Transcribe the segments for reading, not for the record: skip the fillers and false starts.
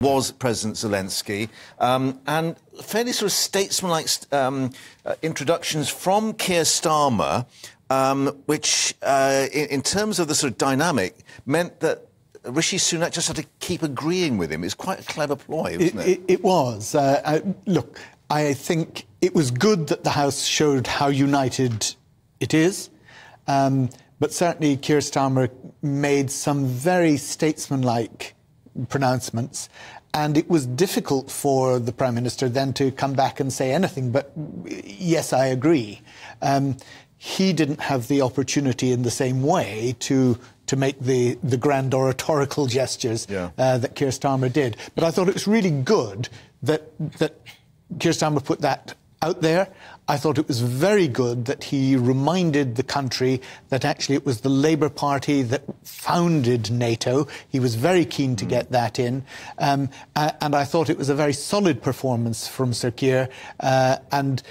was President Zelensky, and fairly sort of statesmanlike introductions from Keir Starmer, which, in terms of the sort of dynamic, meant that Rishi Sunak just had to keep agreeing with him. It's quite a clever ploy, wasn't it? It was. Look, I think it was good that the House showed how united it is, but certainly Keir Starmer made some very statesmanlike pronouncements, and it was difficult for the Prime Minister then to come back and say anything but, yes, I agree. He didn't have the opportunity in the same way to make the grand oratorical gestures that Keir Starmer did. But I thought it was really good that Keir Starmer put that out there. I thought it was very good that he reminded the country that actually it was the Labour Party that founded NATO. He was very keen to get that in. And I thought it was a very solid performance from Sir Keir, and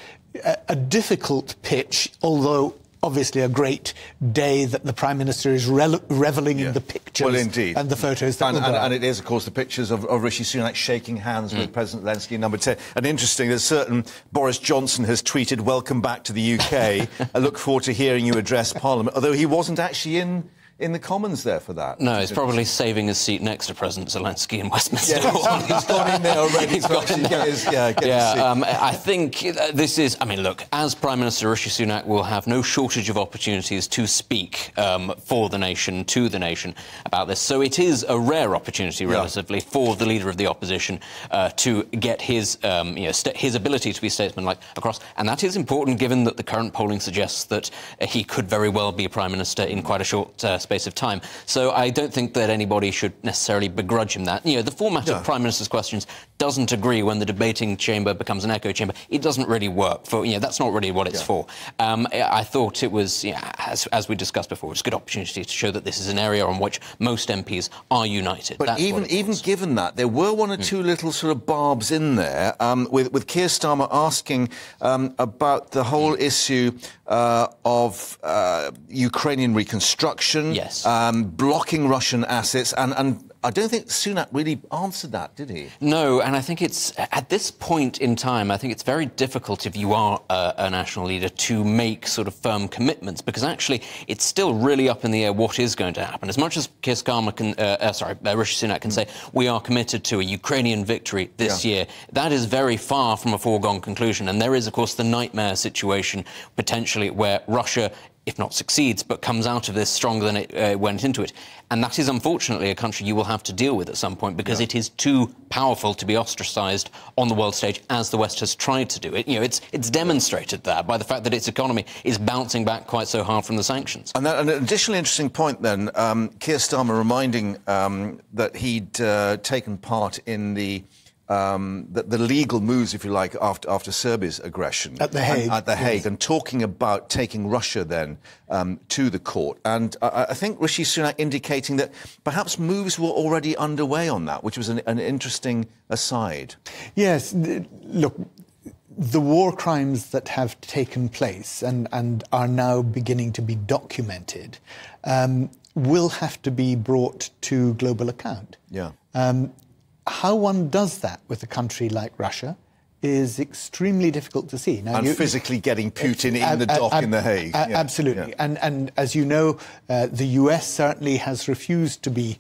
a difficult pitch, although obviously a great day that the Prime Minister is revelling in the pictures and the photos. And it is, of course, the pictures of Rishi Sunak shaking hands with President Zelensky, number 10. And interesting, there's certain Boris Johnson has tweeted, "Welcome back to the UK. I look forward to hearing you address Parliament," although he wasn't actually in the Commons there for that. No, he's probably saving his seat next to President Zelensky in Westminster. Yeah, he's gone in there already. He's got in there. His seat. I think this is... I mean, look, as Prime Minister, Rishi Sunak will have no shortage of opportunities to speak for the nation, to the nation, about this. So it is a rare opportunity, relatively, for the Leader of the Opposition to get his, his ability to be statesmanlike across. And that is important, given that the current polling suggests that he could very well be a Prime Minister in quite a short space of time. So I don't think that anybody should necessarily begrudge him that. You know, the format of Prime Minister's questions doesn't agree when the debating chamber becomes an echo chamber. It doesn't really work. That's not really what it's for. I thought it was, as we discussed before, it's a good opportunity to show that this is an area on which most MPs are united. But even given that, there were one or two little sort of barbs in there, with Keir Starmer asking about the whole issue of Ukrainian reconstruction, blocking Russian assets, and I don't think Sunak really answered that, did he? No, and I think it's, at this point in time, I think it's very difficult if you are a national leader to make sort of firm commitments, because actually it's still really up in the air what is going to happen. As much as Keir Starmer can, Rishi Sunak can say, we are committed to a Ukrainian victory this year, that is very far from a foregone conclusion. And there is, of course, the nightmare situation, potentially, where Russia, if not succeeds, but comes out of this stronger than it went into it. And that is, unfortunately, a country you will have to deal with at some point, because it is too powerful to be ostracised on the world stage, as the West has tried to do it. It's demonstrated that by the fact that its economy is bouncing back quite so hard from the sanctions. And an additional interesting point, then, Keir Starmer reminding that he'd taken part in the legal moves, if you like, after Serbia's aggression at the Hague, and talking about taking Russia then to the court. And I think Rishi Sunak indicating that perhaps moves were already underway on that, which was an interesting aside. Yes, look, the war crimes that have taken place and are now beginning to be documented will have to be brought to global account. How one does that with a country like Russia is extremely difficult to see. Now, physically getting Putin in the dock in The Hague. Absolutely. And as you know, the US certainly has refused to be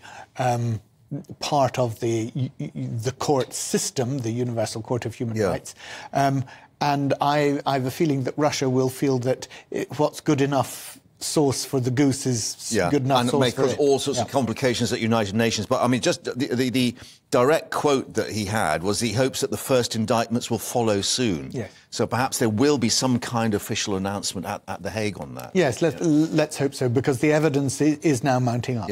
part of the court system, the Universal Court of Human Rights. And I have a feeling that Russia will feel that what's good enough sauce for the goose is good enough sauce for it. And it may cause all sorts of complications at United Nations. But, I mean, just the direct quote that he had was he hopes that the first indictments will follow soon. So perhaps there will be some kind of official announcement at The Hague on that. Yes, let's hope so, because the evidence is now mounting up.